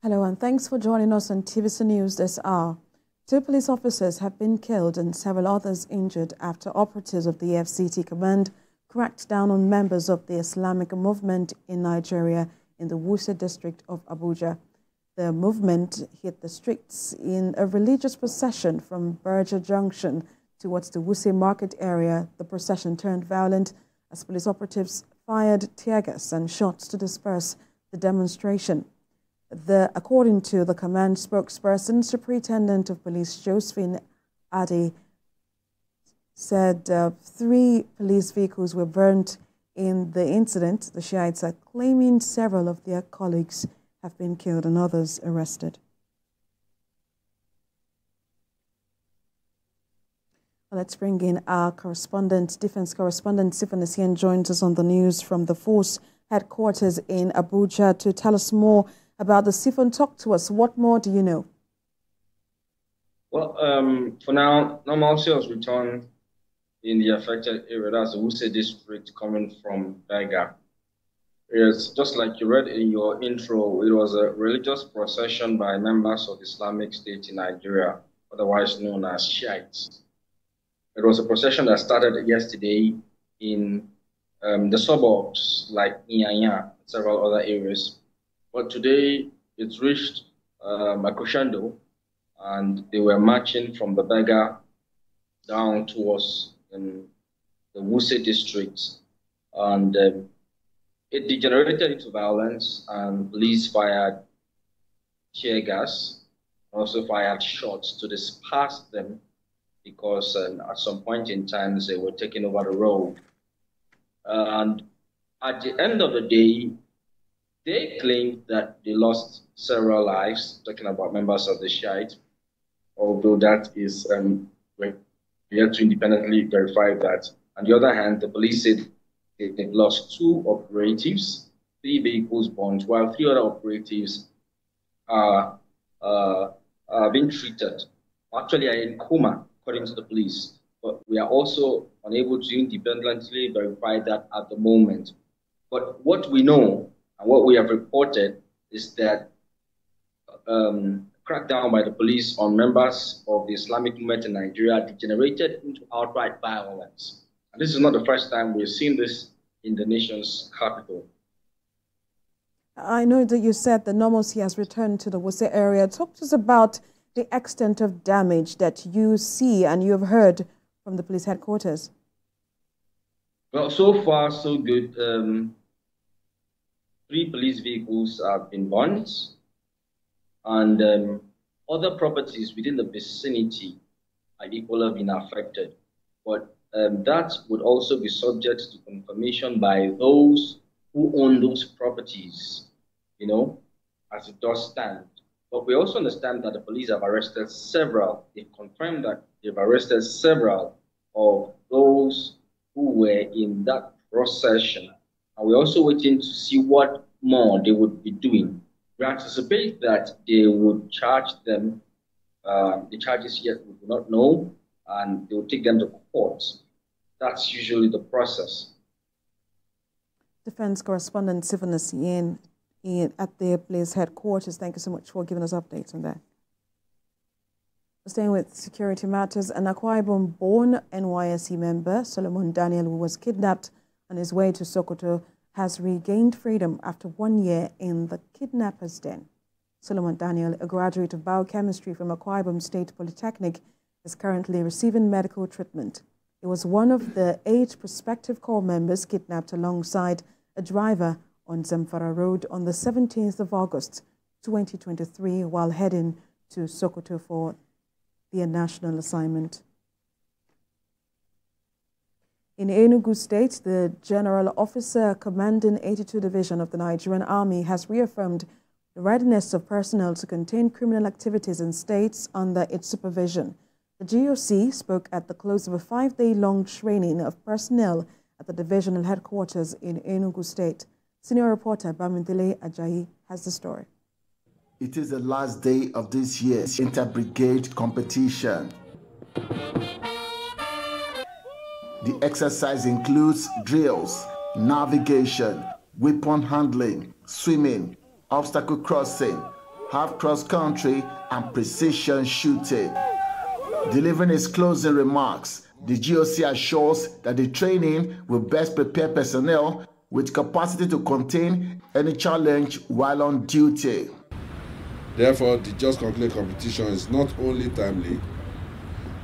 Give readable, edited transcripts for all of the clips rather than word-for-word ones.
Hello and thanks for joining us on TVC News this hour. 2 police officers have been killed and several others injured after operatives of the FCT command cracked down on members of the Islamic movement in Nigeria in the Wuse district of Abuja. The movement hit the streets in a religious procession from Berger Junction towards the Wuse market area. The procession turned violent as police operatives fired tear gas and shots to disperse the demonstration. According to the command spokesperson, Superintendent of Police Josephine Ade said 3 police vehicles were burnt in the incident. The Shiites are claiming several of their colleagues have been killed and others arrested. Let's bring in our correspondent, defense correspondent, Sifan joins us on the news from the force headquarters in Abuja to tell us more about the Sifan. Talk to us. What more do you know? Well, for now, normalcy has returned in the affected area. That's the Wuse district coming from Bega. It's just like you read in your intro, it was a religious procession by members of Islamic State in Nigeria, otherwise known as Shiites. It was a procession that started yesterday in the suburbs like Nyanya and several other areas. But today it's reached a crescendo, and they were marching from the Bega down towards the Wuse district. And it degenerated into violence, and police fired tear gas, also fired shots to disperse them because at some point in time they were taking over the road. And at the end of the day, they claimed that they lost several lives, talking about members of the Shiite, although that is, we have to independently verify that. On the other hand, the police said they've lost 2 operatives, 3 vehicles burnt, while 3 other operatives are being treated. Actually, are in coma, according to the police. But we are also unable to independently verify that at the moment. But what we know and what we have reported is that crackdown by the police on members of the Islamic movement in Nigeria degenerated into outright violence. And this is not the first time we've seen this in the nation's capital. I know that you said the normalcy has returned to the Wuse area. Talk to us about the extent of damage that you see and you have heard from the police headquarters. Well, so far, so good. 3 police vehicles have been burnt, and other properties within the vicinity are equally been affected. But that would also be subject to confirmation by those who own those properties, you know, as it does stand. But we also understand that the police have arrested several. They've confirmed that they've arrested several of those who were in that procession. And we're also waiting to see what more they would be doing. We anticipate that they would charge them. The charges yet we do not know, and they will take them to court. That's usually the process. Defense correspondent Sifan at the police headquarters. Thank you so much for giving us updates on that. Staying with security matters, an Akwa Ibom-born NYSC member, Solomon Daniel, who was kidnapped on his way to Sokoto, has regained freedom after 1 year in the kidnapper's den. Solomon Daniel, a graduate of biochemistry from Akwa Ibom State Polytechnic, is currently receiving medical treatment. He was one of the 8 prospective corps members kidnapped alongside a driver on Zamfara Road on the 17th of August, 2023, while heading to Sokoto for their national assignment. In Enugu State, the General Officer commanding 82 Division of the Nigerian Army has reaffirmed the readiness of personnel to contain criminal activities in states under its supervision. The GOC spoke at the close of a 5-day-long training of personnel at the divisional headquarters in Enugu State. Senior reporter Bamidele Ajayi has the story. It is the last day of this year's inter-brigade competition. The exercise includes drills, navigation, weapon handling, swimming, obstacle crossing, have cross-country and precision shooting. Delivering his closing remarks, the GOC assures that the training will best prepare personnel with capacity to contain any challenge while on duty. Therefore, the just concluded competition is not only timely,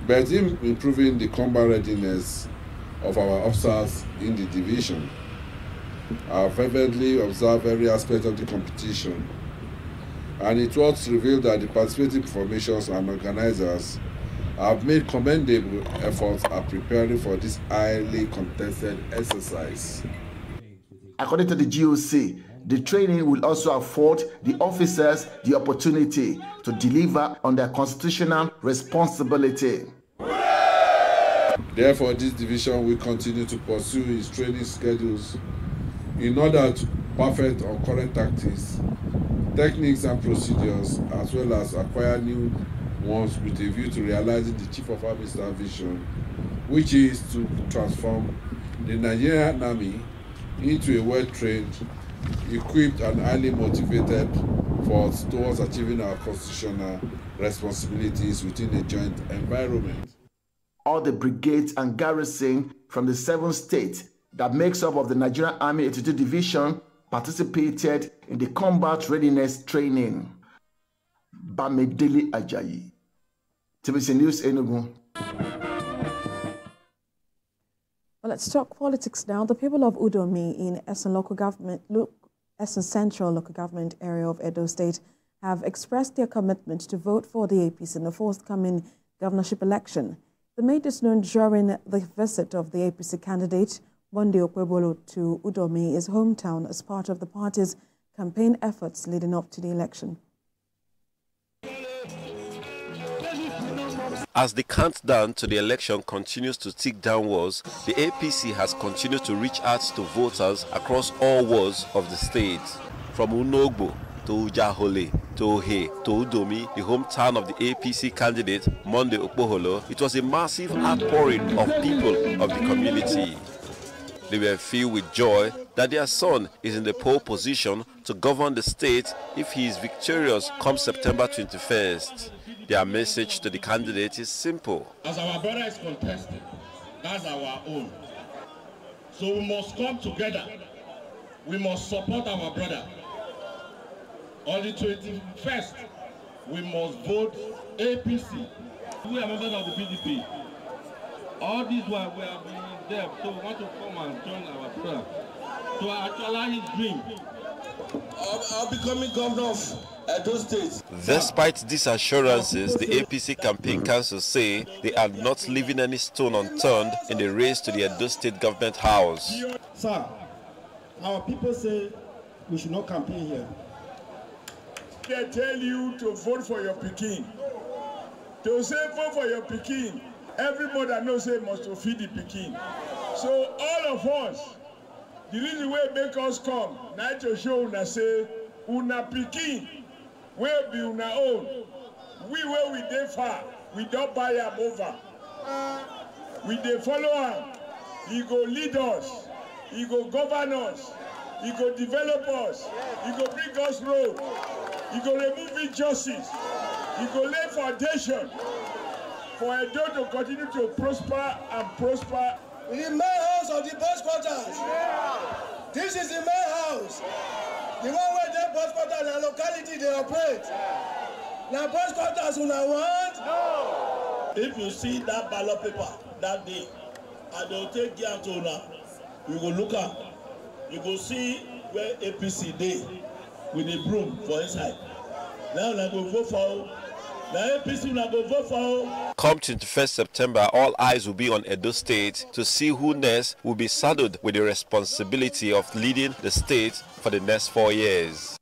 but in improving the combat readiness of our officers in the division. I have fervently observed every aspect of the competition, and it was revealed that the participating formations and organizers have made commendable efforts at preparing for this highly contested exercise. According to the GOC, the training will also afford the officers the opportunity to deliver on their constitutional responsibility. Therefore, this division will continue to pursue its training schedules in order to perfect on current tactics, techniques and procedures, as well as acquire new ones with a view to realizing the Chief of Army Staff vision, which is to transform the Nigerian Army into a well-trained, equipped and highly motivated force towards achieving our constitutional responsibilities within a joint environment. All the brigades and garrison from the 7 states that makes up of the Nigerian Army 82 Division participated in the combat readiness training. Bamidele Ajayi, TVC News Enugu. Well, let's talk politics now. The people of Udomi in Essen Central Local Government area of Edo State have expressed their commitment to vote for the APC in the forthcoming governorship election. They made this known during the visit of the APC candidate, Monday Okwebolo, to Udomi, his hometown, as part of the party's campaign efforts leading up to the election. As the countdown to the election continues to tick downwards, the APC has continued to reach out to voters across all wards of the state. From Unogbo to Ujahole to Ohe to Udomi, the hometown of the APC candidate, Monday Okpoholo, it was a massive outpouring of people of the community. They were filled with joy that their son is in the pole position to govern the state if he is victorious come September 21st. Their message to the candidate is simple. As our brother is contested, that's our own. So we must come together. We must support our brother. On the 21st, we must vote APC. We are members of the PDP. All this while we have been there, so we want to come and join our brother to actualize his dream of becoming governor of Edo State. Despite these assurances, the APC campaign council say they are not leaving any stone unturned in the race to the Edo State government house. Sir, our people say we should not campaign here. They tell you to vote for your pikin. To say vote for your pikin, every mother knows they must to feed the pikin. So all of us, the reason why make us come, now to show una say, una pikin, will be una own. We where we dey far, we don't buy am over. We dey follow am. He go lead us. He go govern us. He go develop us. He go bring us road. He go remove injustice. He go lay foundation for Edo to continue to prosper and prosper. The main house of the boss quarters. Yeah. This is the main house. The one where the boss quarters and locality they operate. Now boss quarters una want? No. If you see that ballot paper that day, and they'll take you to una, you go look at, you go see where APC dey with the broom for inside. Now I go vote for. Come 21st September, all eyes will be on Edo State to see who next will be saddled with the responsibility of leading the state for the next 4 years.